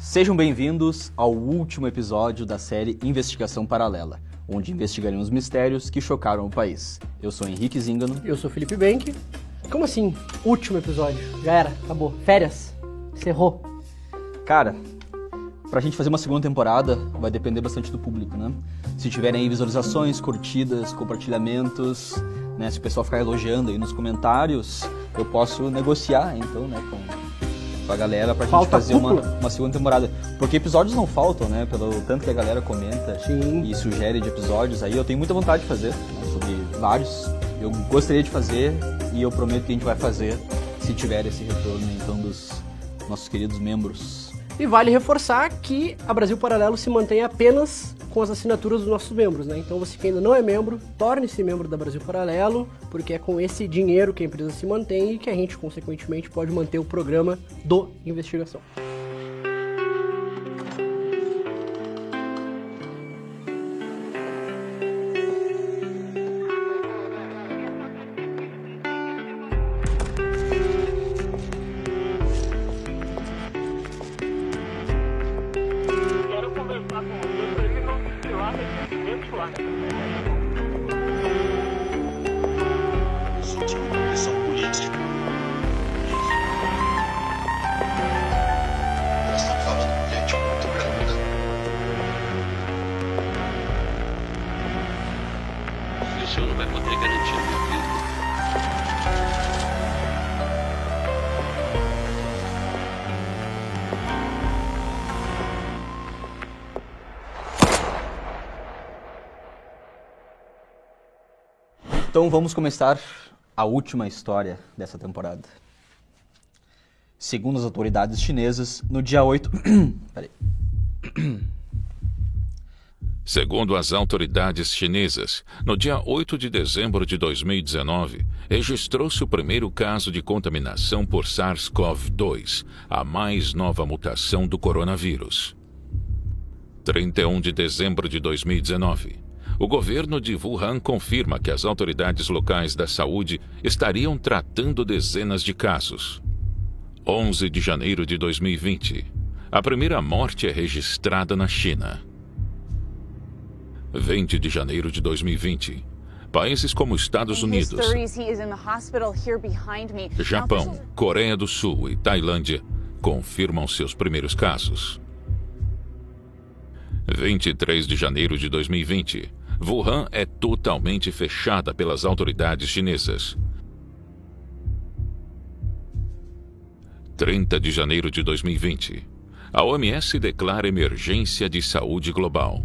Sejam bem-vindos ao último episódio da série Investigação Paralela, onde investigaremos mistérios que chocaram o país. Eu sou Henrique Zingano. Eu sou Felipe Benck. Como assim? Último episódio? Já era, acabou. Férias? Encerrou. Cara, pra gente fazer uma segunda temporada vai depender bastante do público, né? Se tiverem aí visualizações, curtidas, compartilhamentos, né? Se o pessoal ficar elogiando aí nos comentários, eu posso negociar, então, né, com a galera pra gente fazer uma segunda temporada. Porque episódios não faltam, né? Pelo tanto que a galera comenta. Sim. E sugere de episódios aí. Eu tenho muita vontade de fazer, né, sobre vários. Eu gostaria de fazer e eu prometo que a gente vai fazer se tiver esse retorno, então, dos nossos queridos membros. E vale reforçar que a Brasil Paralelo se mantém apenas com as assinaturas dos nossos membros, né? Então você que ainda não é membro, torne-se membro da Brasil Paralelo, porque é com esse dinheiro que a empresa se mantém e que a gente, consequentemente, pode manter o programa do Investigação. Então vamos começar a última história dessa temporada. Segundo as autoridades chinesas, no dia 8... Segundo as autoridades chinesas, no dia 8 de dezembro de 2019, registrou-se o primeiro caso de contaminação por SARS-CoV-2, a mais nova mutação do coronavírus. 31 de dezembro de 2019. O governo de Wuhan confirma que as autoridades locais da saúde estariam tratando dezenas de casos. 11 de janeiro de 2020. A primeira morte é registrada na China. 20 de janeiro de 2020. Países como Estados Unidos, Japão, Coreia do Sul e Tailândia confirmam seus primeiros casos. 23 de janeiro de 2020. Wuhan é totalmente fechada pelas autoridades chinesas. 30 de janeiro de 2020. A OMS declara emergência de saúde global.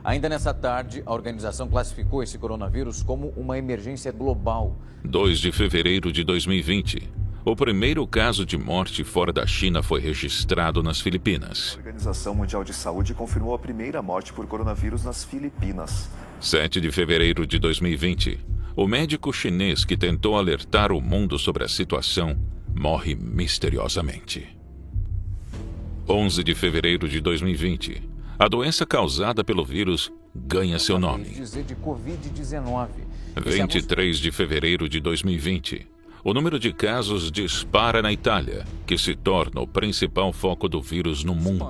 Ainda nessa tarde, a organização classificou esse coronavírus como uma emergência global. 2 de fevereiro de 2020. O primeiro caso de morte fora da China foi registrado nas Filipinas. A Organização Mundial de Saúde confirmou a primeira morte por coronavírus nas Filipinas. 7 de fevereiro de 2020. O médico chinês que tentou alertar o mundo sobre a situação morre misteriosamente. 11 de fevereiro de 2020. A doença causada pelo vírus ganha seu nome. Dizer de Covid-19. 23 de fevereiro de 2020. O número de casos dispara na Itália, que se torna o principal foco do vírus no mundo.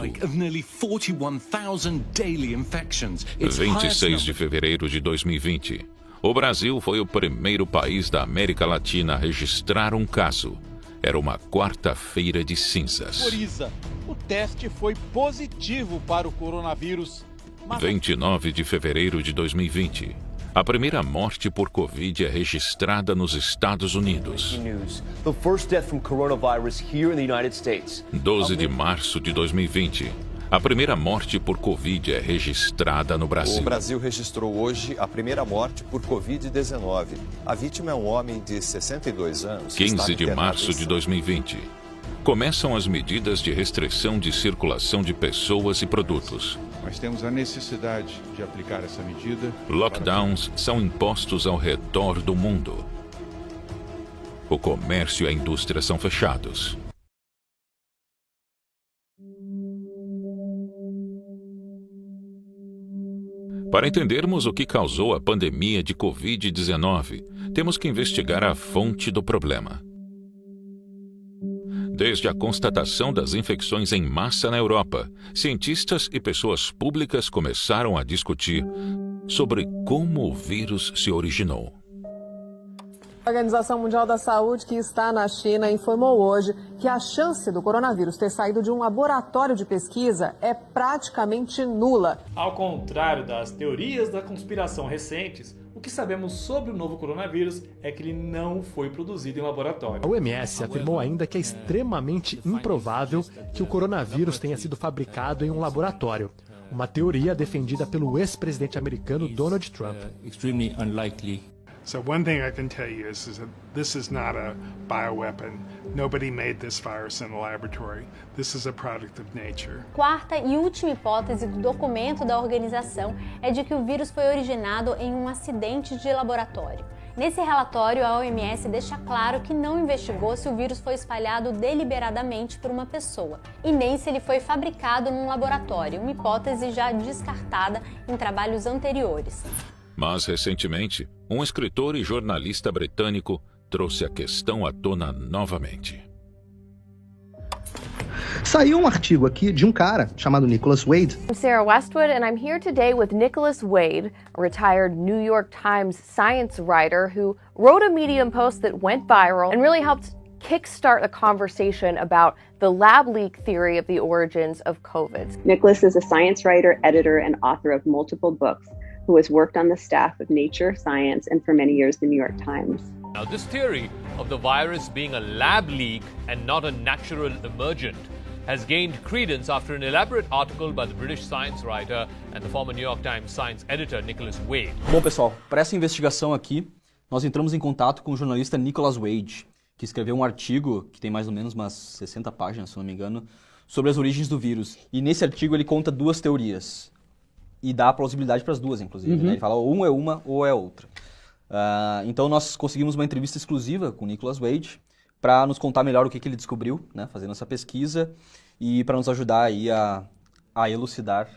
26 de fevereiro de 2020. O Brasil foi o primeiro país da América Latina a registrar um caso. Era uma quarta-feira de cinzas. O teste foi positivo para o coronavírus. 29 de fevereiro de 2020. A primeira morte por Covid é registrada nos Estados Unidos. 12 de março de 2020. A primeira morte por Covid é registrada no Brasil. O Brasil registrou hoje a primeira morte por Covid-19. A vítima é um homem de 62 anos. 15 de março de 2020. Começam as medidas de restrição de circulação de pessoas e produtos. Nós temos a necessidade de aplicar essa medida. Lockdowns são impostos ao redor do mundo. O comércio e a indústria são fechados. Para entendermos o que causou a pandemia de Covid-19, temos que investigar a fonte do problema. Desde a constatação das infecções em massa na Europa, cientistas e pessoas públicas começaram a discutir sobre como o vírus se originou. A Organização Mundial da Saúde, que está na China, informou hoje que a chance do coronavírus ter saído de um laboratório de pesquisa é praticamente nula. Ao contrário das teorias da conspiração recentes, o que sabemos sobre o novo coronavírus é que ele não foi produzido em laboratório. A OMS afirmou ainda que é extremamente improvável que o coronavírus tenha sido fabricado em um laboratório. Uma teoria defendida pelo ex-presidente americano Donald Trump. Extremely unlikely. So one thing I can tell you is that this is not a bioweapon. Nobody made this virus in a laboratory. This is a product of nature. Quarta e última hipótese do documento da organização é de que o vírus foi originado em um acidente de laboratório. Nesse relatório, a OMS deixa claro que não investigou se o vírus foi espalhado deliberadamente por uma pessoa, e nem se ele foi fabricado num laboratório, uma hipótese já descartada em trabalhos anteriores. Mas, recentemente, um escritor e jornalista britânico trouxe a questão à tona novamente. Saiu um artigo aqui de um cara chamado Nicholas Wade. I'm Sarah Westwood, and I'm here today with Nicholas Wade, a retired New York Times science writer who wrote a Medium post that went viral and really helped kickstart a conversation about the lab leak theory of the origins of COVID. Nicholas is a science writer, editor, and author of multiple books, who has worked on the staff of Nature, Science, and for many years the New York Times. Now, this theory of the virus being a lab leak and not a natural emergent has gained credence after an elaborate article by the British science writer and the former New York Times science editor Nicholas Wade. Bom, pessoal, para essa investigação aqui, nós entramos em contato com o jornalista Nicholas Wade, que escreveu um artigo que tem mais ou menos umas 60 páginas, se não me engano, sobre as origens do vírus. E nesse artigo ele conta duas teorias. E dá plausibilidade para as duas, inclusive. Né? Ele fala ou é uma ou é outra. Então nós conseguimos uma entrevista exclusiva com o Nicholas Wade para nos contar melhor o que ele descobriu, né, fazendo essa pesquisa, e para nos ajudar aí a elucidar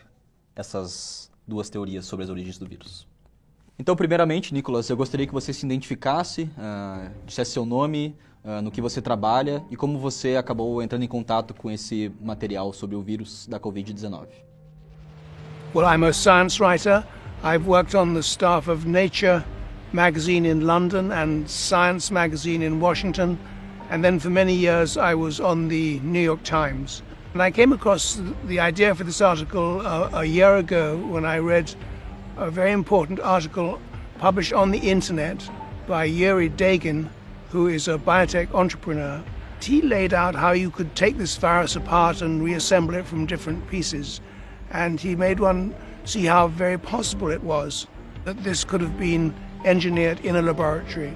essas duas teorias sobre as origens do vírus. Então, primeiramente, Nicholas, eu gostaria que você se identificasse, dissesse seu nome, no que você trabalha e como você acabou entrando em contato com esse material sobre o vírus da Covid-19. Well, I'm a science writer. I've worked on the staff of Nature magazine in London and Science magazine in Washington. And then for many years I was on the New York Times. And I came across the idea for this article a year ago when I read a very important article published on the internet by Yuri Dagin, who is a biotech entrepreneur. He laid out how you could take this virus apart and reassemble it from different pieces. And he made one see how very possible it was that this could have been engineered in a laboratory.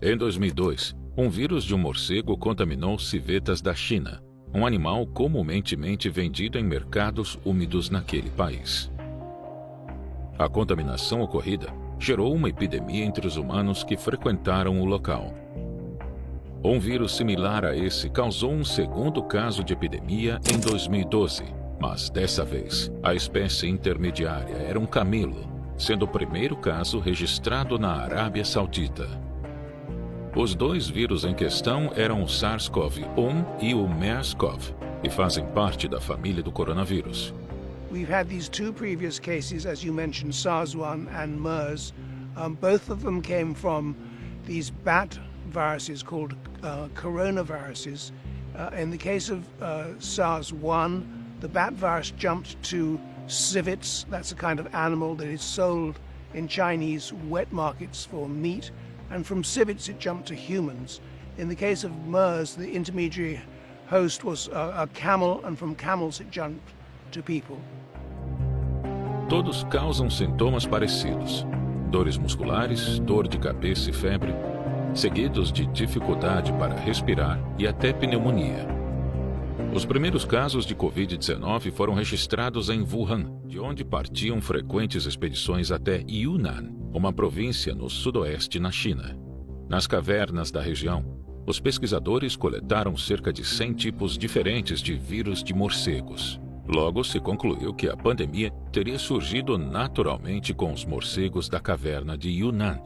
Em 2002, um vírus de um morcego contaminou civetas da China, um animal comumente vendido em mercados úmidos naquele país. A contaminação ocorrida gerou uma epidemia entre os humanos que frequentaram o local. Um vírus similar a esse causou um segundo caso de epidemia em 2012, mas dessa vez a espécie intermediária era um camelo, sendo o primeiro caso registrado na Arábia Saudita. Os dois vírus em questão eram o SARS-CoV-1 e o MERS-CoV, e fazem parte da família do coronavírus. We've had these two previous cases, as you mentioned, SARS-1 and MERS. Both of them came from these bat viruses called coronaviruses. In the case of SARS-1, the bat virus jumped to civets. That's a kind of animal that is sold in Chinese wet markets for meat. And from civets it jumped to humans. In the case of MERS, the intermediary host was a camel, and from camels it jumped to people. Todos causam sintomas parecidos: dores musculares, dor de cabeça e febre, seguidos de dificuldade para respirar e até pneumonia. Os primeiros casos de Covid-19 foram registrados em Wuhan, de onde partiam frequentes expedições até Yunnan, uma província no sudoeste na China. Nas cavernas da região, os pesquisadores coletaram cerca de 100 tipos diferentes de vírus de morcegos. Logo se concluiu que a pandemia teria surgido naturalmente com os morcegos da caverna de Yunnan.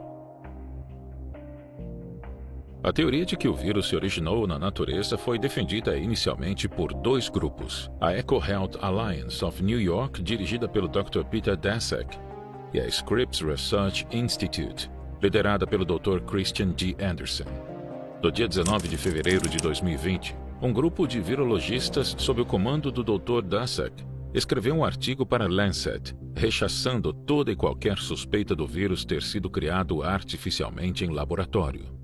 A teoria de que o vírus se originou na natureza foi defendida inicialmente por 2 grupos: a EcoHealth Alliance of New York, dirigida pelo Dr. Peter Daszak, e a Scripps Research Institute, liderada pelo Dr. Christian G. Anderson. No dia 19 de fevereiro de 2020, um grupo de virologistas sob o comando do Dr. Daszak escreveu um artigo para Lancet, rechaçando toda e qualquer suspeita do vírus ter sido criado artificialmente em laboratório.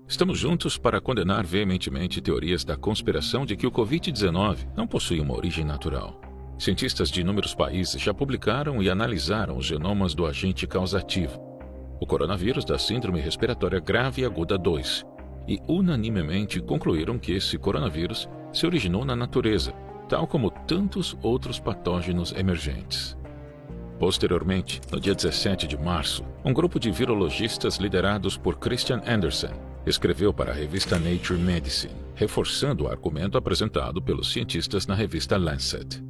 Estamos juntos para condenar veementemente teorias da conspiração de que o Covid-19 não possui uma origem natural. Cientistas de inúmeros países já publicaram e analisaram os genomas do agente causativo, o coronavírus da Síndrome Respiratória Grave Aguda 2, e unanimemente concluíram que esse coronavírus se originou na natureza, tal como tantos outros patógenos emergentes. Posteriormente, no dia 17 de março, um grupo de virologistas liderados por Christian Anderson escreveu para a revista Nature Medicine, reforçando o argumento apresentado pelos cientistas na revista Lancet.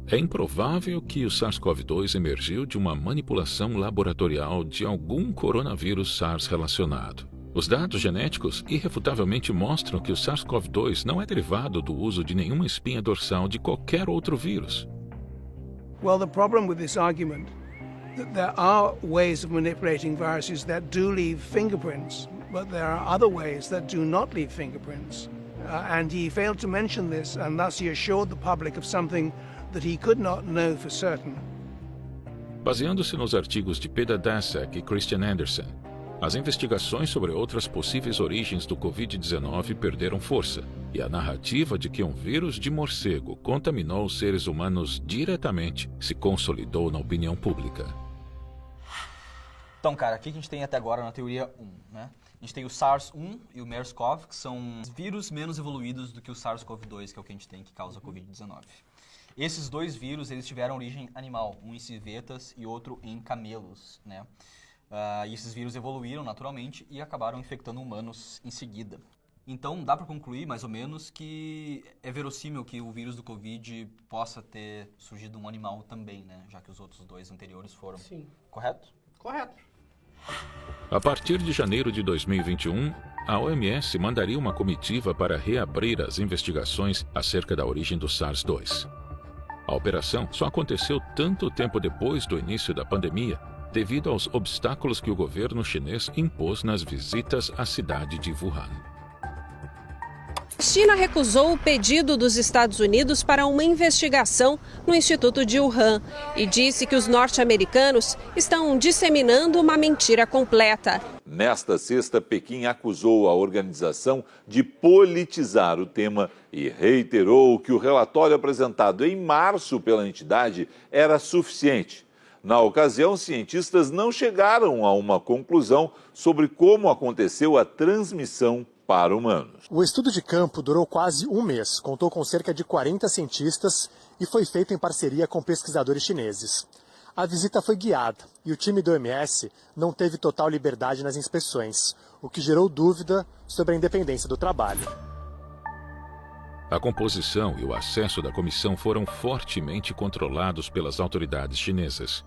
É improvável que o SARS-CoV-2 emergiu de uma manipulação laboratorial de algum coronavírus SARS relacionado. Os dados genéticos irrefutavelmente mostram que o SARS-CoV-2 não é derivado do uso de nenhuma espinha dorsal de qualquer outro vírus. Well, the problem with this argument that there are ways of manipulating viruses that do leave fingerprints, but there are other ways that do not leave fingerprints. And he failed to mention this, and thus he assured the public of something that he could not know for certain. Baseando-se nos artigos de Peter Daszak e Christian Anderson, as investigações sobre outras possíveis origens do Covid-19 perderam força, e a narrativa de que um vírus de morcego contaminou os seres humanos diretamente se consolidou na opinião pública. Então, cara, o que a gente tem até agora na teoria 1, né? A gente tem o SARS-1 e o MERS-CoV, que são vírus menos evoluídos do que o SARS-CoV-2, que é o que a gente tem que causa a Covid-19. Esses 2 vírus, eles tiveram origem animal, um em civetas e outro em camelos, né? E esses vírus evoluíram naturalmente e acabaram infectando humanos em seguida. Então, dá para concluir, mais ou menos, que é verossímil que o vírus do Covid possa ter surgido de um animal também, né? Já que os outros 2 anteriores foram. Sim. Correto? Correto. A partir de janeiro de 2021, a OMS mandaria uma comitiva para reabrir as investigações acerca da origem do SARS-2. A operação só aconteceu tanto tempo depois do início da pandemia, devido aos obstáculos que o governo chinês impôs nas visitas à cidade de Wuhan. A China recusou o pedido dos Estados Unidos para uma investigação no Instituto de Wuhan e disse que os norte-americanos estão disseminando uma mentira completa. Nesta sexta, Pequim acusou a organização de politizar o tema e reiterou que o relatório apresentado em março pela entidade era suficiente. Na ocasião, cientistas não chegaram a uma conclusão sobre como aconteceu a transmissão para humanos. O estudo de campo durou quase um mês, contou com cerca de 40 cientistas e foi feito em parceria com pesquisadores chineses. A visita foi guiada e o time do OMS não teve total liberdade nas inspeções, o que gerou dúvida sobre a independência do trabalho. A composição e o acesso da comissão foram fortemente controlados pelas autoridades chinesas.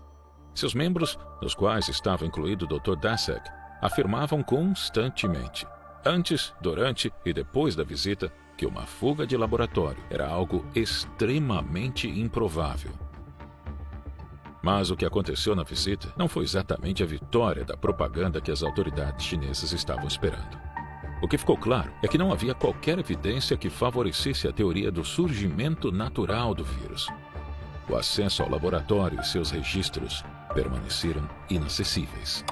Seus membros, nos quais estava incluído o Dr. Daszak, afirmavam constantemente, antes, durante e depois da visita, que uma fuga de laboratório era algo extremamente improvável. Mas o que aconteceu na visita não foi exatamente a vitória da propaganda que as autoridades chinesas estavam esperando. O que ficou claro é que não havia qualquer evidência que favorecesse a teoria do surgimento natural do vírus. O acesso ao laboratório e seus registros permaneceram inacessíveis.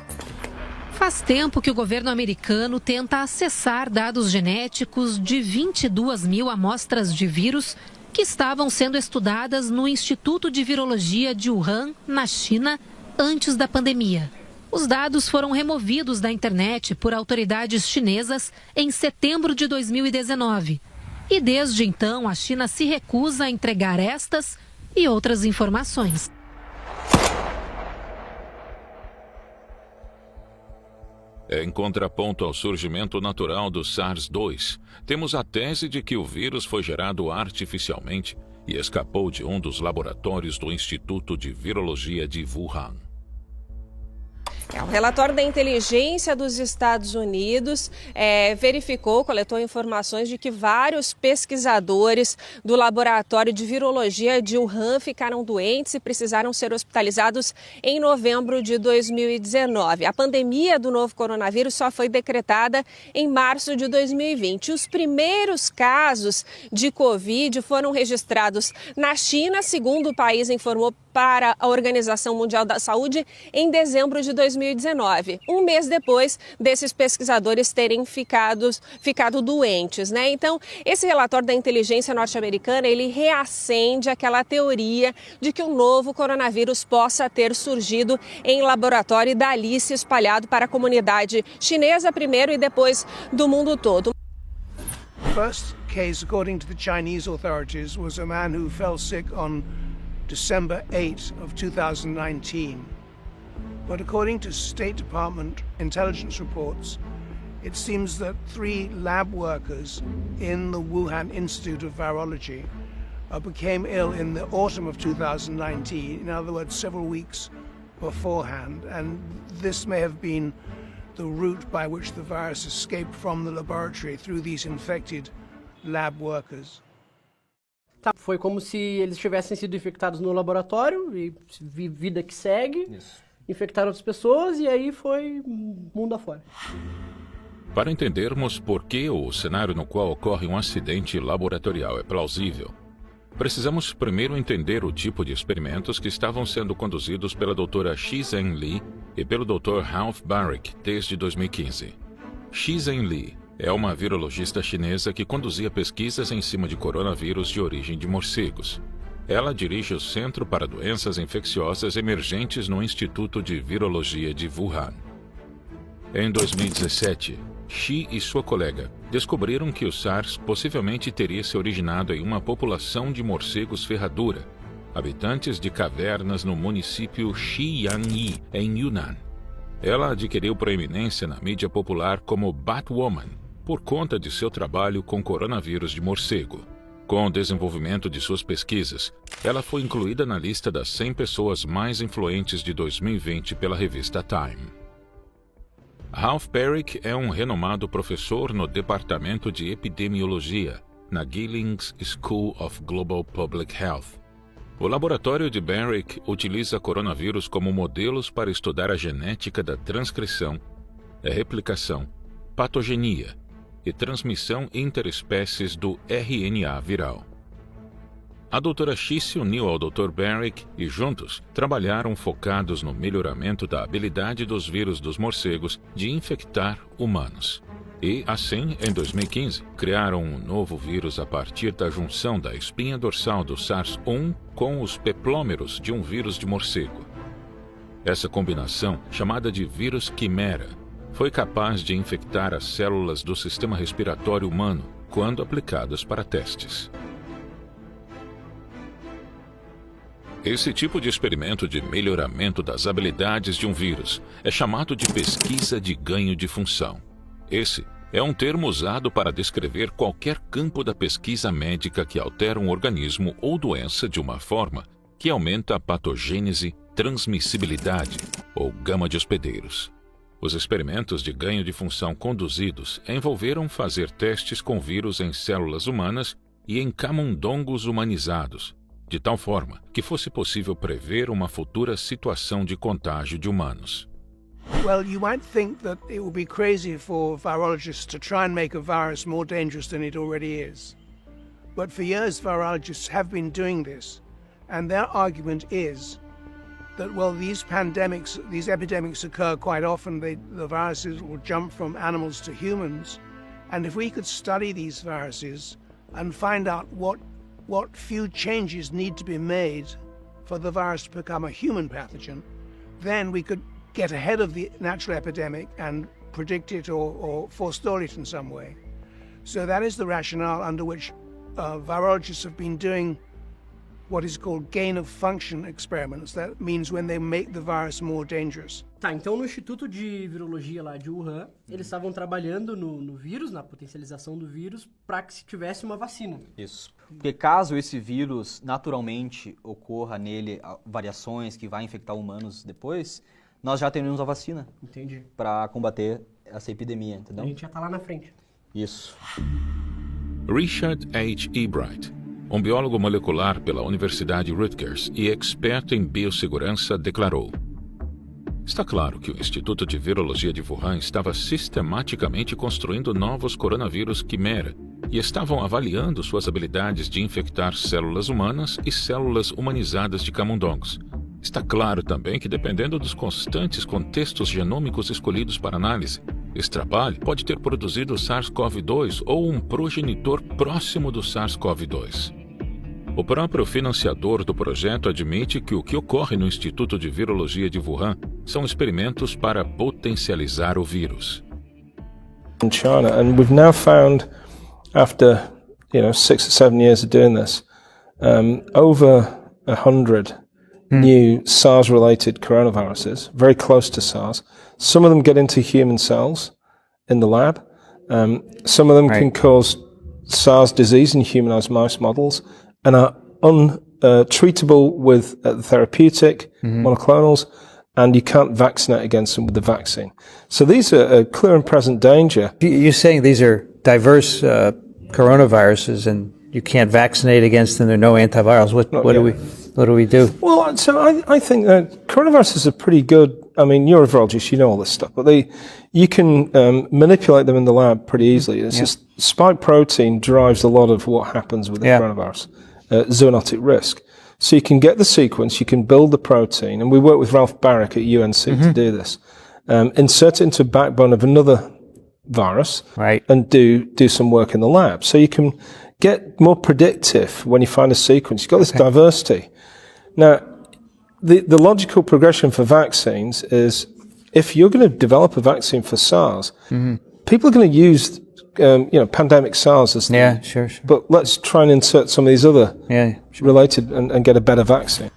Faz tempo que o governo americano tenta acessar dados genéticos de 22 mil amostras de vírus que estavam sendo estudadas no Instituto de Virologia de Wuhan, na China, antes da pandemia. Os dados foram removidos da internet por autoridades chinesas em setembro de 2019. E desde então, a China se recusa a entregar estas e outras informações. Em contraponto ao surgimento natural do SARS-2, temos a tese de que o vírus foi gerado artificialmente e escapou de um dos laboratórios do Instituto de Virologia de Wuhan. O relatório da inteligência dos Estados Unidos coletou informações de que vários pesquisadores do laboratório de virologia de Wuhan ficaram doentes e precisaram ser hospitalizados em novembro de 2019. A pandemia do novo coronavírus só foi decretada em março de 2020. Os primeiros casos de Covid foram registrados na China, segundo o país informou para a Organização Mundial da Saúde, em dezembro de 2019, um mês depois desses pesquisadores terem ficado doentes, né? Então, esse relatório da inteligência norte-americana, ele reacende aquela teoria de que o novo coronavírus possa ter surgido em laboratório e dali se espalhado para a comunidade chinesa primeiro e depois do mundo todo. First case, according to the Chinese authorities, was a man who fell sick on December 8 of 2019. But according to State Department intelligence reports, it seems that 3 lab workers in the Wuhan Institute of Virology became ill in the autumn of 2019, in other words, several weeks beforehand, and this may have been the route by which the virus escaped from the laboratory through these infected lab workers. Foi como se eles tivessem sido infectados no laboratório e vida que segue. Isso. Infectaram outras pessoas e aí foi mundo afora. Para entendermos por que o cenário no qual ocorre um acidente laboratorial é plausível, precisamos primeiro entender o tipo de experimentos que estavam sendo conduzidos pela doutora Shi Zhenli e pelo Dr. Ralph Baric desde 2015. Shi Zhenli é uma virologista chinesa que conduzia pesquisas em cima de coronavírus de origem de morcegos. Ela dirige o Centro para Doenças Infecciosas Emergentes no Instituto de Virologia de Wuhan. Em 2017, Shi e sua colega descobriram que o SARS possivelmente teria se originado em uma população de morcegos ferradura, habitantes de cavernas no município Xianyi, em Yunnan. Ela adquiriu proeminência na mídia popular como Batwoman, por conta de seu trabalho com coronavírus de morcego. Com o desenvolvimento de suas pesquisas, ela foi incluída na lista das 100 pessoas mais influentes de 2020 pela revista Time. Ralph Baric é um renomado professor no Departamento de Epidemiologia, na Gillings School of Global Public Health. O laboratório de Baric utiliza coronavírus como modelos para estudar a genética da transcrição, a replicação, patogenia e transmissão interespécies do RNA viral. A doutora Shi se uniu ao Dr. Baric e juntos trabalharam focados no melhoramento da habilidade dos vírus dos morcegos de infectar humanos. E, assim, em 2015, criaram um novo vírus a partir da junção da espinha dorsal do SARS-1 com os peplômeros de um vírus de morcego. Essa combinação, chamada de vírus quimera, foi capaz de infectar as células do sistema respiratório humano quando aplicadas para testes. Esse tipo de experimento de melhoramento das habilidades de um vírus é chamado de pesquisa de ganho de função. Esse é um termo usado para descrever qualquer campo da pesquisa médica que altera um organismo ou doença de uma forma que aumenta a patogênese, transmissibilidade ou gama de hospedeiros. Os experimentos de ganho de função conduzidos envolveram fazer testes com vírus em células humanas e em camundongos humanizados, de tal forma que fosse possível prever uma futura situação de contágio de humanos. Well, you might think that it would be crazy for virologists to try and make a virus more dangerous than it already is. But for years, virologists have been doing this, and their argument is that, well, these epidemics occur quite often. The viruses will jump from animals to humans, and if we could study these viruses and find out what few changes need to be made for the virus to become a human pathogen, then we could get ahead of the natural epidemic and predict it or forestall it in some way. So that is the rationale under which virologists have been doing what is called gain-of-function experiments. That means when they make the virus more dangerous. Tá, então no Instituto de Virologia lá de Wuhan, eles estavam trabalhando no vírus, na potencialização do vírus, para que se tivesse uma vacina. Isso. Porque caso esse vírus naturalmente ocorra nele variações que vai infectar humanos depois, nós já temos a vacina. Entendi. Para combater essa epidemia, entendeu? A gente já tá lá na frente. Isso. Richard H. Ebright, um biólogo molecular pela Universidade Rutgers e experto em biossegurança, declarou: está claro que o Instituto de Virologia de Wuhan estava sistematicamente construindo novos coronavírus quimera e estavam avaliando suas habilidades de infectar células humanas e células humanizadas de camundongos. Está claro também que, dependendo dos constantes contextos genômicos escolhidos para análise, esse trabalho pode ter produzido SARS-CoV-2 ou um progenitor próximo do SARS-CoV-2. O próprio financiador do projeto admite que o que ocorre no Instituto de Virologia de Wuhan são experimentos para potencializar o vírus. In China, and we've now found, after 6 or 7 years of doing this, over 100 new SARS-related coronaviruses, very close to SARS. Some of them get into human cells in the lab. Some of them can cause SARS disease in humanized mouse models and are untreatable with therapeutic monoclonals, and you can't vaccinate against them with the vaccine. So these are a clear and present danger. You're saying these are diverse coronaviruses and you can't vaccinate against them, there are no antivirals. What do we do? Well, so I think that coronaviruses are pretty good. I mean, you're a virologist, you know all this stuff, but you can manipulate them in the lab pretty easily. It's just spike protein drives a lot of what happens with the coronavirus, zoonotic risk. So you can get the sequence, you can build the protein, and we work with Ralph Barrick at UNC to do this. Insert it into a backbone of another virus, and do some work in the lab. So you can get more predictive when you find a sequence. You've got this diversity. Now, the logical progression for vaccines is, if you're going to develop a vaccine for SARS, people are going to use, pandemic SARS as sure. But let's try and insert some of these other related and get a better vaccine.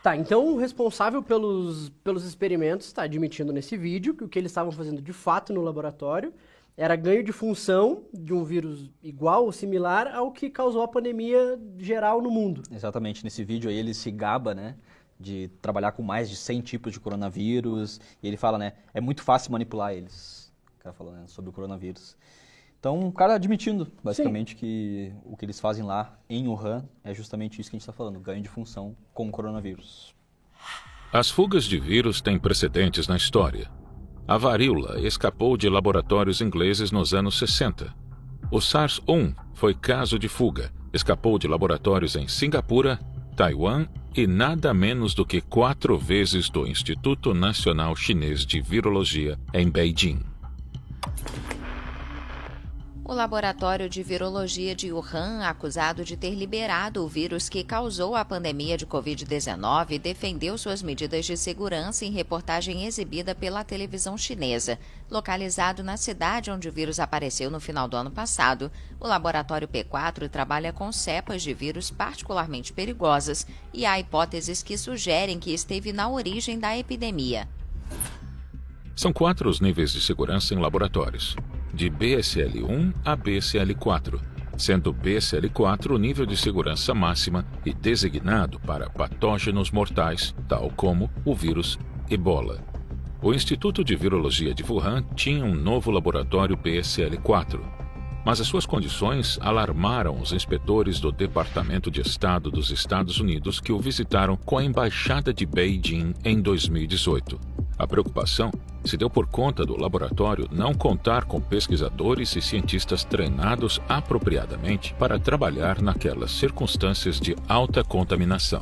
Tá, então o responsável pelos experimentos está admitindo nesse vídeo que o que eles estavam fazendo de fato no laboratório era ganho de função de um vírus igual ou similar ao que causou a pandemia geral no mundo. Exatamente, nesse vídeo aí ele se gaba, né, de trabalhar com mais de 100 tipos de coronavírus, e ele fala, né, é muito fácil manipular eles, o cara falando, né, sobre o coronavírus. Então, o cara admitindo, basicamente, que o que eles fazem lá em Wuhan é justamente isso que a gente está falando, ganho de função com o coronavírus. As fugas de vírus têm precedentes na história. A varíola escapou de laboratórios ingleses nos anos 60. O SARS-1 foi caso de fuga, escapou de laboratórios em Singapura, Taiwan e nada menos do que 4 vezes do Instituto Nacional Chinês de Virologia em Beijing. O laboratório de virologia de Wuhan, acusado de ter liberado o vírus que causou a pandemia de Covid-19, defendeu suas medidas de segurança em reportagem exibida pela televisão chinesa. Localizado na cidade onde o vírus apareceu no final do ano passado, o laboratório P4 trabalha com cepas de vírus particularmente perigosas e há hipóteses que sugerem que esteve na origem da epidemia. São 4 os níveis de segurança em laboratórios, de BSL-1 a BSL-4, sendo BSL-4 o nível de segurança máxima e designado para patógenos mortais, tal como o vírus Ebola. O Instituto de Virologia de Wuhan tinha um novo laboratório BSL-4, mas as suas condições alarmaram os inspetores do Departamento de Estado dos Estados Unidos que o visitaram com a Embaixada de Beijing em 2018. A preocupação se deu por conta do laboratório não contar com pesquisadores e cientistas treinados apropriadamente para trabalhar naquelas circunstâncias de alta contaminação.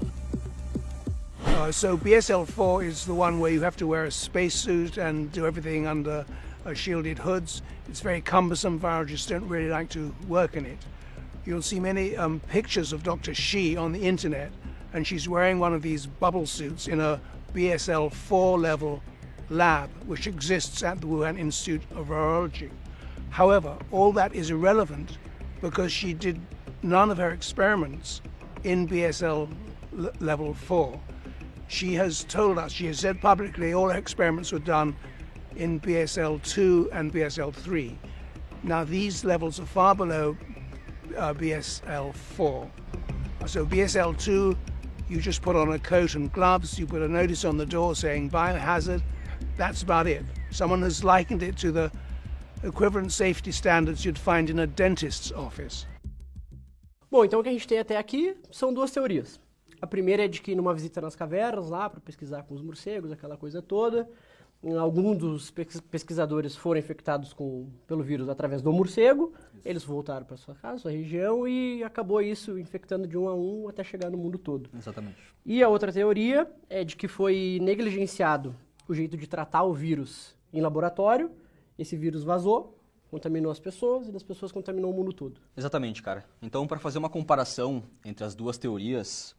So BSL-4 is the one where you have to wear a spacesuit and do everything under shielded hoods. It's very cumbersome. Virologists don't really like to work in it. You'll see many pictures of Dr. Shi on the internet, and she's wearing one of these bubble suits in a BSL-4 level lab, which exists at the Wuhan Institute of Virology. However, all that is irrelevant because she did none of her experiments in BSL level 4. She has told us, she has said publicly, all her experiments were done in BSL-2 and BSL-3. Now these levels are far below BSL-4. So BSL-2, You just put on a coat and gloves, you put a notice on the door saying biohazard, that's about it. Someone has likened it to the equivalent safety standards you'd find in a dentist's office. Bom, então o que a gente tem até aqui são duas teorias. A primeira é de que numa visita nas cavernas, lá para pesquisar com os morcegos, aquela coisa toda, alguns dos pesquisadores foram infectados pelo vírus através do morcego, eles voltaram para sua casa, sua região, e acabou isso infectando de um a um até chegar no mundo todo. Exatamente. E a outra teoria é de que foi negligenciado o jeito de tratar o vírus em laboratório, esse vírus vazou, contaminou as pessoas e das pessoas contaminou o mundo todo. Exatamente, cara. Então, para fazer uma comparação entre as duas teorias,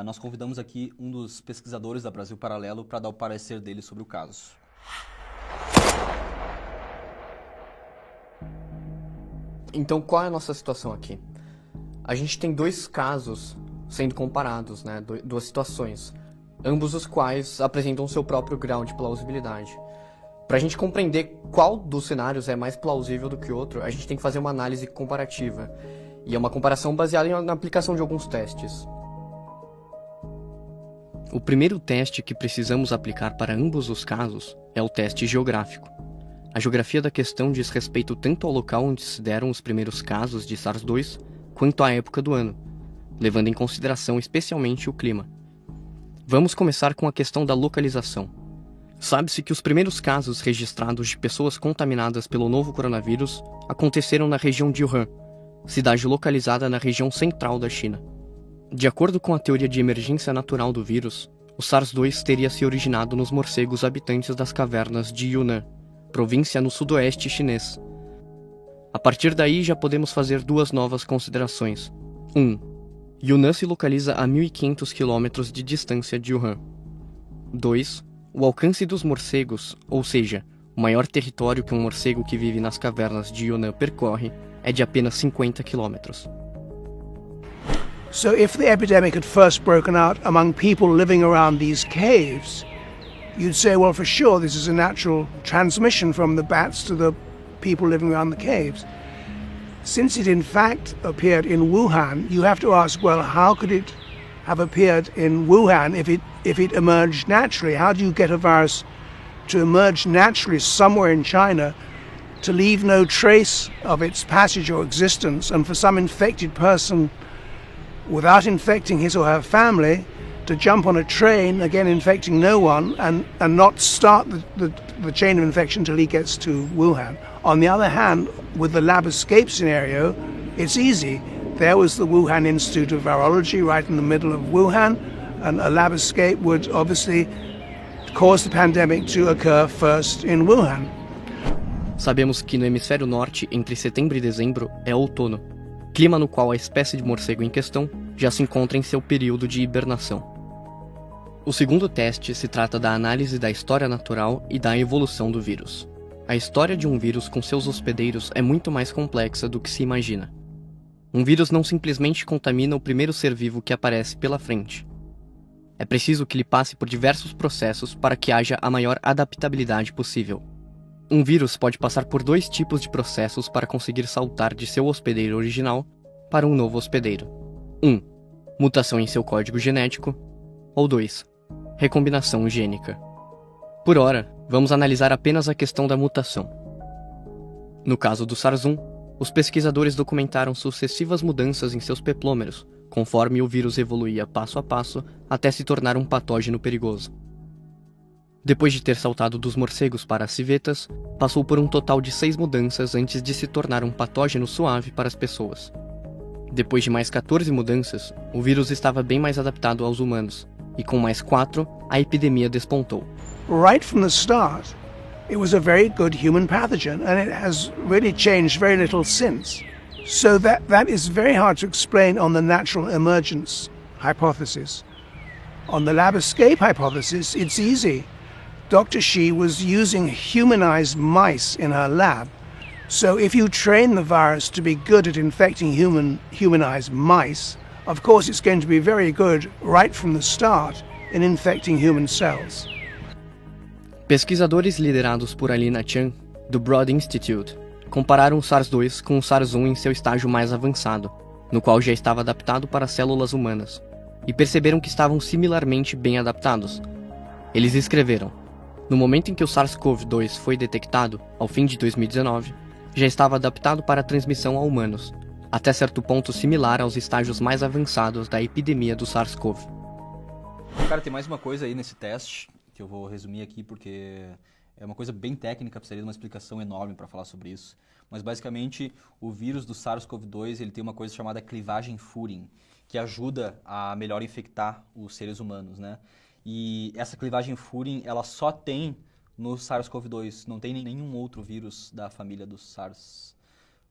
nós convidamos aqui um dos pesquisadores da Brasil Paralelo para dar o parecer dele sobre o caso. Então, qual é a nossa situação aqui? A gente tem dois casos sendo comparados, né? Duas situações, ambos os quais apresentam seu próprio grau de plausibilidade. Para a gente compreender qual dos cenários é mais plausível do que o outro, a gente tem que fazer uma análise comparativa. E é uma comparação baseada na aplicação de alguns testes. O primeiro teste que precisamos aplicar para ambos os casos é o teste geográfico. A geografia da questão diz respeito tanto ao local onde se deram os primeiros casos de SARS-2, quanto à época do ano, levando em consideração especialmente o clima. Vamos começar com a questão da localização. Sabe-se que os primeiros casos registrados de pessoas contaminadas pelo novo coronavírus aconteceram na região de Wuhan, cidade localizada na região central da China. De acordo com a teoria de emergência natural do vírus, o SARS-2 teria se originado nos morcegos habitantes das cavernas de Yunnan, província no sudoeste chinês. A partir daí já podemos fazer duas novas considerações. 1. Yunnan se localiza a 1.500 km de distância de Wuhan. 2. O alcance dos morcegos, ou seja, o maior território que um morcego que vive nas cavernas de Yunnan percorre, é de apenas 50 km. So if the epidemic had first broken out among people living around these caves, you'd say, well, for sure, this is a natural transmission from the bats to the people living around the caves. Since it in fact appeared in Wuhan, you have to ask, well, how could it have appeared in Wuhan if it emerged naturally? How do you get a virus to emerge naturally somewhere in China, to leave no trace of its passage or existence, and for some infected person, without infecting his or her family, to jump on a train, again infecting no one, and not start the chain of infection until he gets to Wuhan? On the other hand, with the lab escape scenario, it's easy. There was the Wuhan Institute of Virology right in the middle of Wuhan, and a lab escape would obviously cause the pandemic to occur first in Wuhan. Sabemos que no hemisfério norte, entre setembro e dezembro, é outono, clima no qual a espécie de morcego em questão já se encontra em seu período de hibernação. O segundo teste se trata da análise da história natural e da evolução do vírus. A história de um vírus com seus hospedeiros é muito mais complexa do que se imagina. Um vírus não simplesmente contamina o primeiro ser vivo que aparece pela frente. É preciso que ele passe por diversos processos para que haja a maior adaptabilidade possível. Um vírus pode passar por dois tipos de processos para conseguir saltar de seu hospedeiro original para um novo hospedeiro. 1. Mutação em seu código genético. Ou 2. Recombinação gênica. Por ora, vamos analisar apenas a questão da mutação. No caso do SARS-1, os pesquisadores documentaram sucessivas mudanças em seus peplômeros, conforme o vírus evoluía passo a passo até se tornar um patógeno perigoso. Depois de ter saltado dos morcegos para as civetas, passou por um total de 6 mudanças antes de se tornar um patógeno suave para as pessoas. Depois de mais 14 mudanças, o vírus estava bem mais adaptado aos humanos, e com mais 4, a epidemia despontou. Right from the start, it was a very good human pathogen, and it has really changed very little since. So that is very hard to explain on the natural emergence hypothesis. On the lab escape hypothesis, it's easy. Dr. Shi was using humanized mice in her lab. So if you train the virus to be good at infecting humanized mice, of course it's going to be very good right from the start in infecting human cells. Pesquisadores liderados por Alina Chan, do Broad Institute, compararam o SARS-2 com o SARS-1 em seu estágio mais avançado, no qual já estava adaptado para células humanas. e perceberam que estavam similarmente bem adaptados. Eles escreveram: no momento em que o SARS-CoV-2 foi detectado, ao fim de 2019, já estava adaptado para a transmissão a humanos, até certo ponto similar aos estágios mais avançados da epidemia do SARS-CoV. Cara, tem mais uma coisa aí nesse teste, que eu vou resumir aqui porque é uma coisa bem técnica, precisaria de uma explicação enorme para falar sobre isso. Mas basicamente, o vírus do SARS-CoV-2 ele tem uma coisa chamada clivagem furin, que ajuda a melhor infectar os seres humanos, né? E essa clivagem furin, ela só tem no SARS-CoV-2, não tem nenhum outro vírus da família do SARS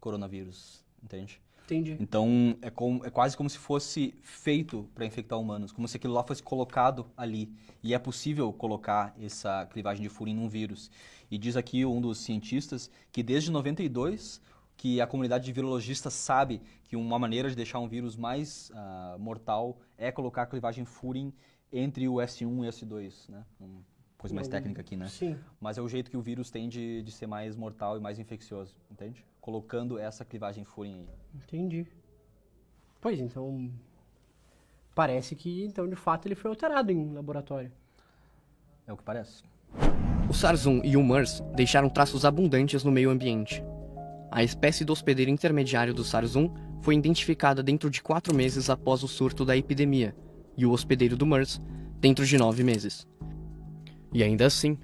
coronavírus, entende? Entendi. Então, é quase como se fosse feito para infectar humanos, como se aquilo lá fosse colocado ali. E é possível colocar essa clivagem de furin num vírus. E diz aqui um dos cientistas que desde 92, que a comunidade de virologistas sabe que uma maneira de deixar um vírus mais mortal é colocar a clivagem furin entre o S1 e o S2, né? Uma coisa mais técnica aqui, né? Sim. Mas é o jeito que o vírus tem de ser mais mortal e mais infeccioso, entende? Colocando essa clivagem furin aí. Entendi. Pois, então... Parece que, então, de fato, ele foi alterado em laboratório. É o que parece. O SARS-1 e o MERS deixaram traços abundantes no meio ambiente. A espécie do hospedeiro intermediário do SARS-1 foi identificada dentro de 4 meses após o surto da epidemia, e o hospedeiro do MERS dentro de 9 meses. E ainda assim,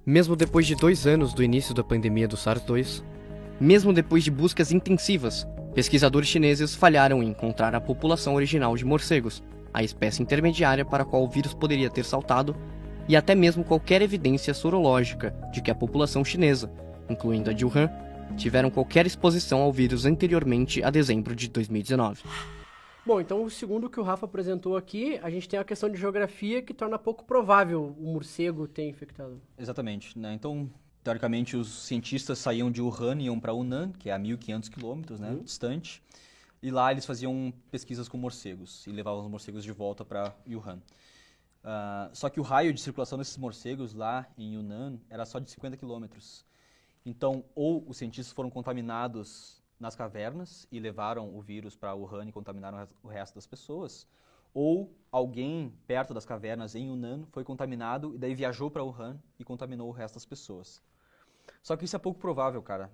mesmo depois de 2 anos do início da pandemia do SARS-2, mesmo depois de buscas intensivas, pesquisadores chineses falharam em encontrar a população original de morcegos, a espécie intermediária para a qual o vírus poderia ter saltado, e até mesmo qualquer evidência sorológica de que a população chinesa, incluindo a de Wuhan, tiveram qualquer exposição ao vírus anteriormente a dezembro de 2019. Bom, então, segundo o que o Rafa apresentou aqui, a gente tem a questão de geografia que torna pouco provável o morcego ter infectado. Exatamente, né? Então, teoricamente, os cientistas saíam de Wuhan e iam para Hunan, que é a 1.500 quilômetros, né, distante, e lá eles faziam pesquisas com morcegos e levavam os morcegos de volta para Wuhan. Só que o raio de circulação desses morcegos lá em Yunnan era só de 50 quilômetros. Então, ou os cientistas foram contaminados nas cavernas e levaram o vírus para Wuhan e contaminaram o resto das pessoas, ou alguém perto das cavernas em Yunnan foi contaminado e daí viajou para Wuhan e contaminou o resto das pessoas. Só que isso é pouco provável, cara,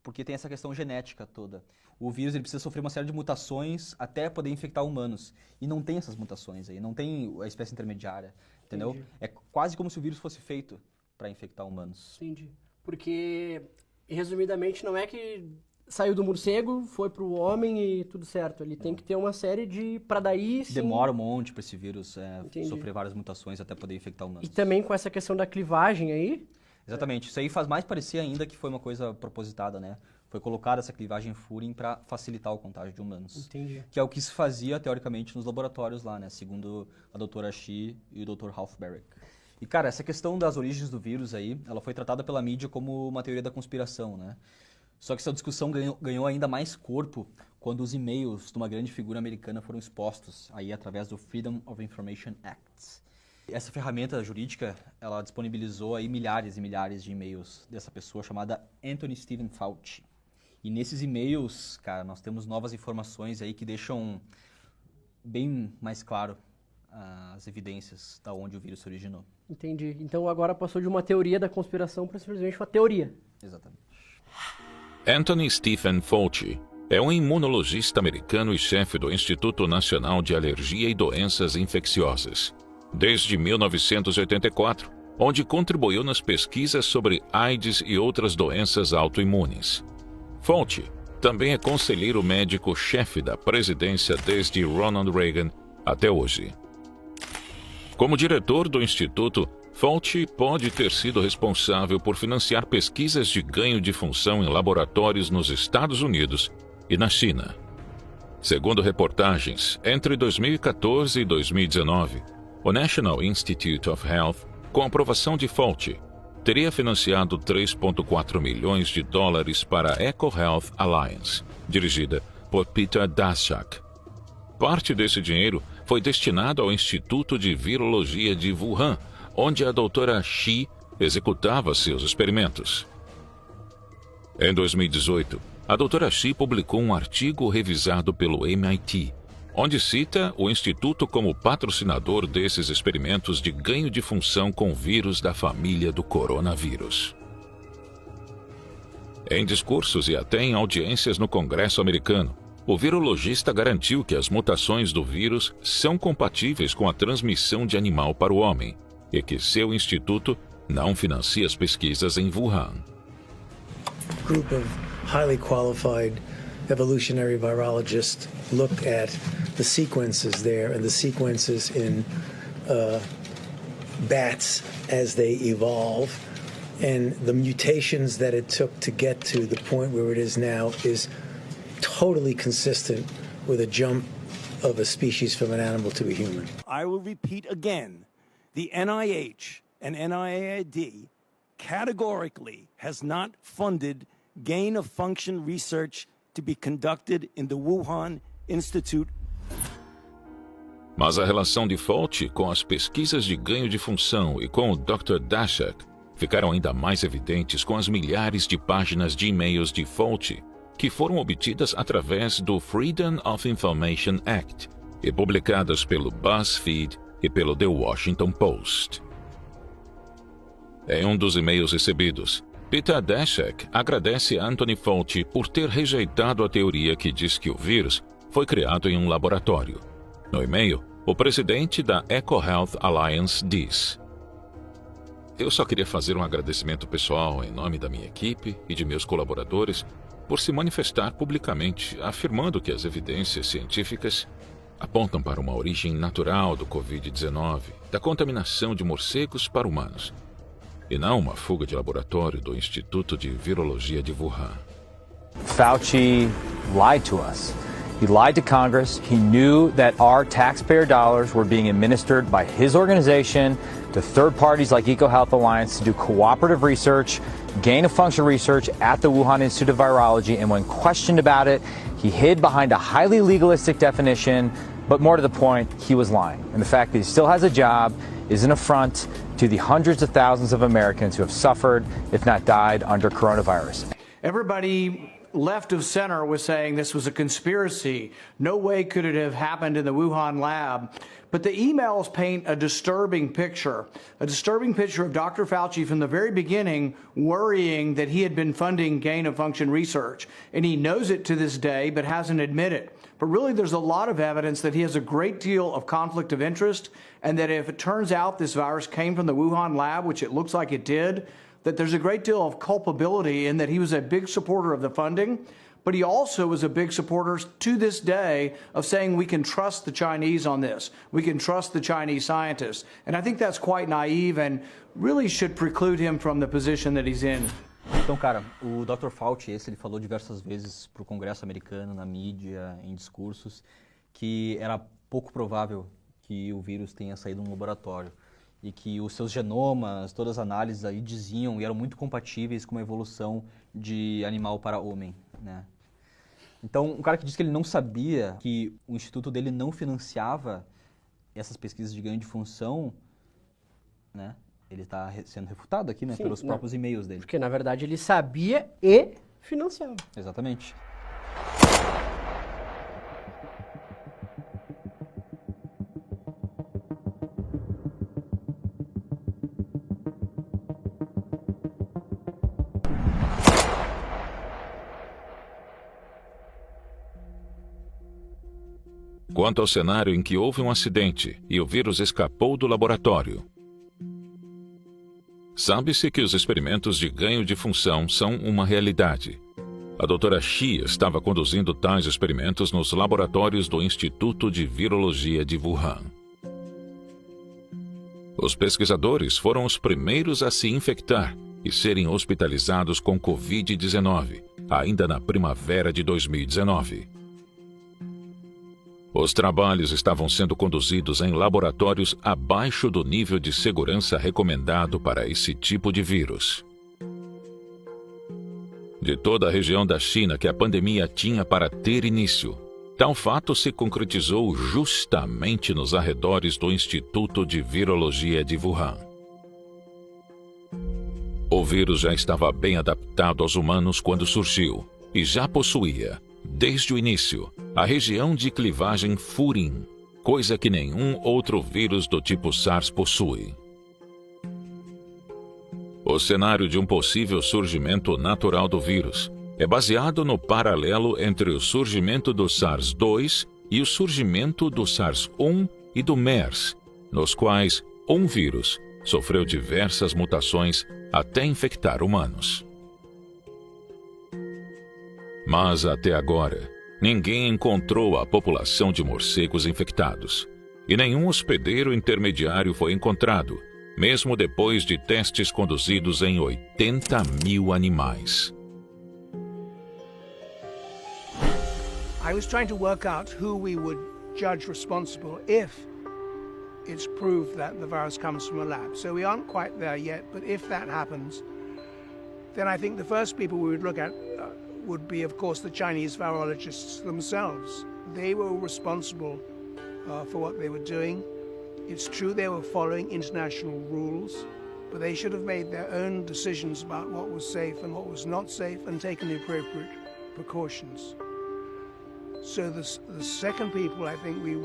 porque tem essa questão genética toda. O vírus ele precisa sofrer uma série de mutações até poder infectar humanos. E não tem essas mutações aí, não tem a espécie intermediária, entendeu? Entendi. É quase como se o vírus fosse feito para infectar humanos. Entendi. Porque, resumidamente, não é que saiu do morcego, foi pro homem e tudo certo. Ele tem que ter uma série de... Pra daí, sim... Demora um monte para esse vírus sofrer várias mutações até poder infectar humanos. E também com essa questão da clivagem aí... Exatamente. Isso aí faz mais parecer ainda que foi uma coisa propositada, né? Foi colocada essa clivagem furin para facilitar o contágio de humanos. Entendi. Que é o que se fazia, teoricamente, nos laboratórios lá, né? Segundo a doutora Shi e o Dr. Ralph Baric. E, cara, essa questão das origens do vírus aí, ela foi tratada pela mídia como uma teoria da conspiração, né? Só que essa discussão ganhou ainda mais corpo quando os e-mails de uma grande figura americana foram expostos aí através do Freedom of Information Act. Essa ferramenta jurídica, ela disponibilizou aí milhares e milhares de e-mails dessa pessoa chamada Anthony Stephen Fauci. E nesses e-mails, cara, nós temos novas informações aí que deixam bem mais claro as evidências da onde o vírus se originou. Entendi. Então agora passou de uma teoria da conspiração para simplesmente uma teoria. Exatamente. Anthony Stephen Fauci é um imunologista americano e chefe do Instituto Nacional de Alergia e Doenças Infecciosas, desde 1984, onde contribuiu nas pesquisas sobre AIDS e outras doenças autoimunes. Fauci também é conselheiro médico-chefe da presidência desde Ronald Reagan até hoje. Como diretor do Instituto, Fauci pode ter sido responsável por financiar pesquisas de ganho de função em laboratórios nos Estados Unidos e na China. Segundo reportagens, entre 2014 e 2019, o National Institute of Health, com aprovação de Fauci, teria financiado 3,4 milhões de dólares para a EcoHealth Alliance, dirigida por Peter Daszak. Parte desse dinheiro foi destinado ao Instituto de Virologia de Wuhan, onde a doutora Shi executava seus experimentos. Em 2018, a doutora Shi publicou um artigo revisado pelo MIT, onde cita o Instituto como patrocinador desses experimentos de ganho de função com vírus da família do coronavírus. Em discursos e até em audiências no Congresso americano, o virologista garantiu que as mutações do vírus são compatíveis com a transmissão de animal para o homem e que seu instituto não financia as pesquisas em Wuhan. Group of highly qualified evolutionary virologists looked at the sequences there and the sequences in bats as they evolve, and the mutations that it took to get to the point where it is now is totally consistent with a jump of a species from an animal to a human. I will repeat again, the NIH and NIAID categorically has not funded gain-of-function research to be conducted in the Wuhan Institute. Mas a relação de Fauci com as pesquisas de ganho de função e com o Dr. Daszak ficaram ainda mais evidentes com as milhares de páginas de e-mails de Fauci que foram obtidas através do Freedom of Information Act e publicadas pelo BuzzFeed e pelo The Washington Post. Em um dos e-mails recebidos, Peter Daszak agradece a Anthony Fauci por ter rejeitado a teoria que diz que o vírus foi criado em um laboratório. No e-mail, o presidente da EcoHealth Alliance diz: "Eu só queria fazer um agradecimento pessoal em nome da minha equipe e de meus colaboradores por se manifestar publicamente, afirmando que as evidências científicas apontam para uma origem natural do Covid-19, da contaminação de morcegos para humanos, e não uma fuga de laboratório do Instituto de Virologia de Wuhan." Fauci lied to us. He lied to Congress. He knew that our taxpayer dollars were being administered by his organization to third parties like EcoHealth Alliance to do cooperative research, gain-of-function research at the Wuhan Institute of Virology, and when questioned about it, he hid behind a highly legalistic definition, but more to the point, he was lying. And the fact that he still has a job is an affront to the hundreds of thousands of Americans who have suffered, if not died, under coronavirus. Everybody left of center was saying this was a conspiracy. No way could it have happened in the Wuhan lab. But the emails paint a disturbing picture of Dr. Fauci from the very beginning worrying that he had been funding gain-of-function research. And he knows it to this day, but hasn't admitted it. But really, there's a lot of evidence that he has a great deal of conflict of interest, and that if it turns out this virus came from the Wuhan lab, which it looks like it did, that there's a great deal of culpability in that he was a big supporter of the funding, but he also was a big supporter to this day of saying we can trust the Chinese on this. We can trust the Chinese scientists. And I think that's quite naive and really should preclude him from the position that he's in. Então, cara, o Dr. Fauci, ele falou diversas vezes para o Congresso americano, na mídia, em discursos, que era pouco provável que o vírus tenha saído de um laboratório e que os seus genomas, todas as análises aí diziam e eram muito compatíveis com uma evolução de animal para homem, né? Então, um cara que disse que ele não sabia que o instituto dele não financiava essas pesquisas de ganho de função, né? Ele está sendo refutado aqui, né? Sim, pelos próprios e-mails dele. Porque, na verdade, ele sabia e financiava. Exatamente. Quanto ao cenário em que houve um acidente e o vírus escapou do laboratório, sabe-se que os experimentos de ganho de função são uma realidade. A doutora Xi estava conduzindo tais experimentos nos laboratórios do Instituto de Virologia de Wuhan. Os pesquisadores foram os primeiros a se infectar e serem hospitalizados com Covid-19, ainda na primavera de 2019. Os trabalhos estavam sendo conduzidos em laboratórios abaixo do nível de segurança recomendado para esse tipo de vírus. De toda a região da China que a pandemia tinha para ter início, tal fato se concretizou justamente nos arredores do Instituto de Virologia de Wuhan. O vírus já estava bem adaptado aos humanos quando surgiu e já possuía desde o início, a região de clivagem furin, coisa que nenhum outro vírus do tipo SARS possui. O cenário de um possível surgimento natural do vírus é baseado no paralelo entre o surgimento do SARS-2 e o surgimento do SARS-1 e do MERS, nos quais um vírus sofreu diversas mutações até infectar humanos. Mas até agora, ninguém encontrou a população de morcegos infectados, e nenhum hospedeiro intermediário foi encontrado, mesmo depois de testes conduzidos em 80.000 animais. I was trying to work out who we would judge responsible if it's proved that the virus comes from a lab. So we aren't quite there yet, but if that happens, then I think the first people we would look at would be, of course, the Chinese virologists themselves. They were responsible for what they were doing. It's true they were following international rules, but they should have made their own decisions about what was safe and what was not safe and taken the appropriate precautions. So the second people I think we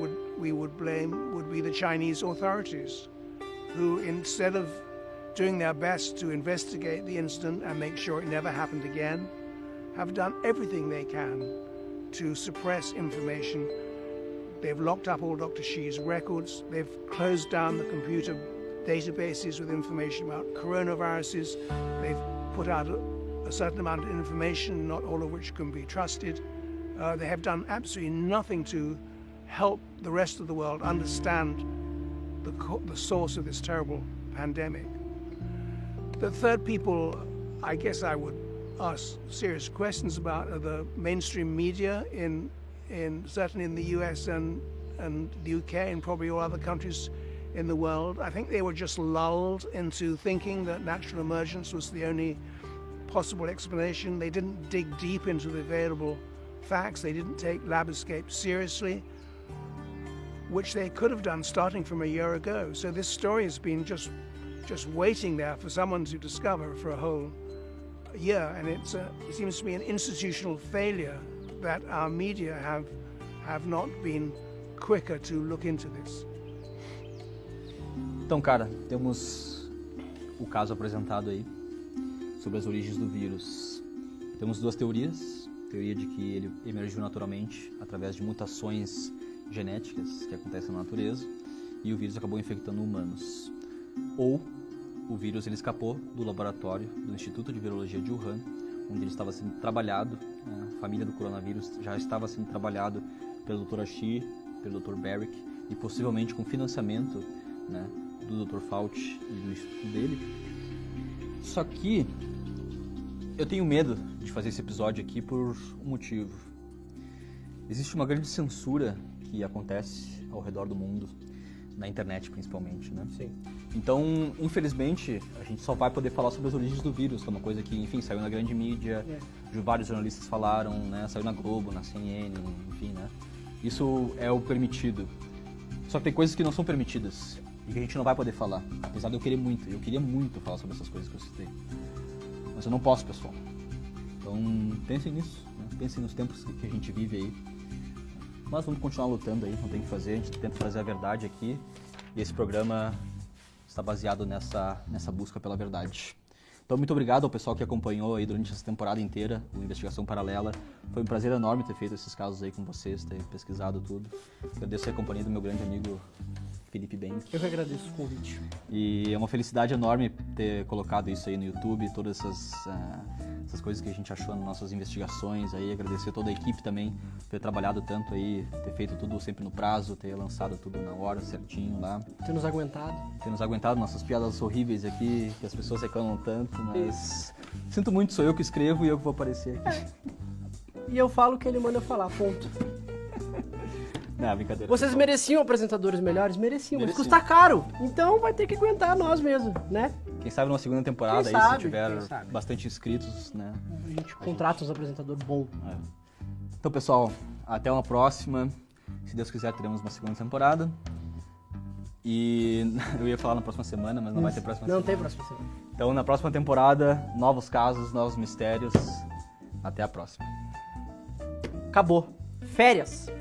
would blame would be the Chinese authorities, who instead of doing their best to investigate the incident and make sure it never happened again, have done everything they can to suppress information. They've locked up all Dr. Xi's records. They've closed down the computer databases with information about coronaviruses. They've put out a certain amount of information, not all of which can be trusted. They have done absolutely nothing to help the rest of the world understand the source of this terrible pandemic. The third people, I guess I would ask serious questions about are the mainstream media certainly in the US and the UK and probably all other countries in the world. I think they were just lulled into thinking that natural emergence was the only possible explanation. They didn't dig deep into the available facts. They didn't take lab escapes seriously, which they could have done starting from a year ago. So this story has been just waiting there for someone to discover for a whole year, and it seems to be an institutional failure that our media have not been quicker to look into this. Então, cara, temos o caso apresentado aí sobre as origens do vírus. Temos duas teorias. Teoria de que ele emergiu naturalmente através de mutações genéticas que acontecem na natureza e o vírus acabou infectando humanos. Ou o vírus ele escapou do laboratório do Instituto de Virologia de Wuhan, onde ele estava sendo trabalhado, a família do coronavírus já estava sendo trabalhado pelo Dr. Xi, pelo Dr. Baric e possivelmente com financiamento, né, do Dr. Fauci e do instituto dele. Só que eu tenho medo de fazer esse episódio aqui por um motivo. Existe uma grande censura que acontece ao redor do mundo, na internet principalmente, né? Sim. Então, infelizmente, a gente só vai poder falar sobre as origens do vírus, que é uma coisa que, enfim, saiu na grande mídia, vários jornalistas falaram, né? Saiu na Globo, na CNN, enfim, né? Isso é o permitido. Só que tem coisas que não são permitidas e que a gente não vai poder falar, apesar de eu querer muito. Eu queria muito falar sobre essas coisas que eu citei. Mas eu não posso, pessoal. Então, pensem nisso, né? Pensem nos tempos que a gente vive aí. Mas vamos continuar lutando aí, não tem o que fazer, a gente tenta trazer a verdade aqui. E esse programa está baseado nessa busca pela verdade. Então, muito obrigado ao pessoal que acompanhou aí durante essa temporada inteira o Investigação Paralela. Foi um prazer enorme ter feito esses casos aí com vocês, ter pesquisado tudo. Agradeço a companhia do meu grande amigo Felipe Benck. Eu que agradeço o convite. E é uma felicidade enorme ter colocado isso aí no YouTube, todas essas coisas que a gente achou nas nossas investigações aí. Agradecer a toda a equipe também por ter trabalhado tanto aí, ter feito tudo sempre no prazo, ter lançado tudo na hora, certinho lá. Ter nos aguentado. Nossas piadas horríveis aqui, que as pessoas reclamam tanto, mas sinto muito, sou eu que escrevo e eu que vou aparecer aqui. E eu falo o que ele manda eu falar, ponto. Não, brincadeira. Vocês mereciam apresentadores melhores? Mereciam, mas custa caro. Então vai ter que aguentar nós mesmo, né? Quem sabe numa segunda temporada aí, se tiver bastante inscritos, né? A gente contrata uns apresentadores bons. É. Então, pessoal, até uma próxima. Se Deus quiser, teremos uma segunda temporada. E eu ia falar na próxima semana, mas não vai ter próxima semana. Não tem próxima semana. Então, na próxima temporada, novos casos, novos mistérios. Até a próxima. Acabou. Férias.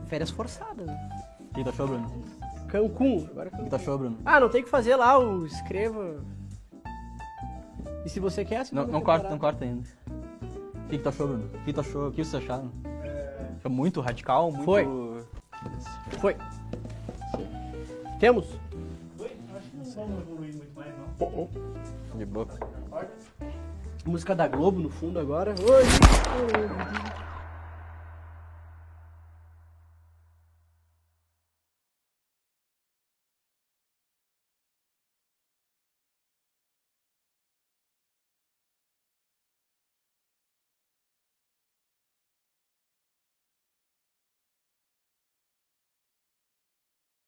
Férias forçadas, né? O que tu achou, Bruno? Cancún. Agora O que tu achou, Bruno? Ah, não tem que fazer lá o escreva. E se você quer, Não corta ainda. O que tu achou, Bruno? O que tu achou? O que vocês acharam? Foi muito radical, muito... Foi. Temos? Acho que não vamos evoluir muito mais, não. De boa. Música da Globo no fundo agora. Hoje.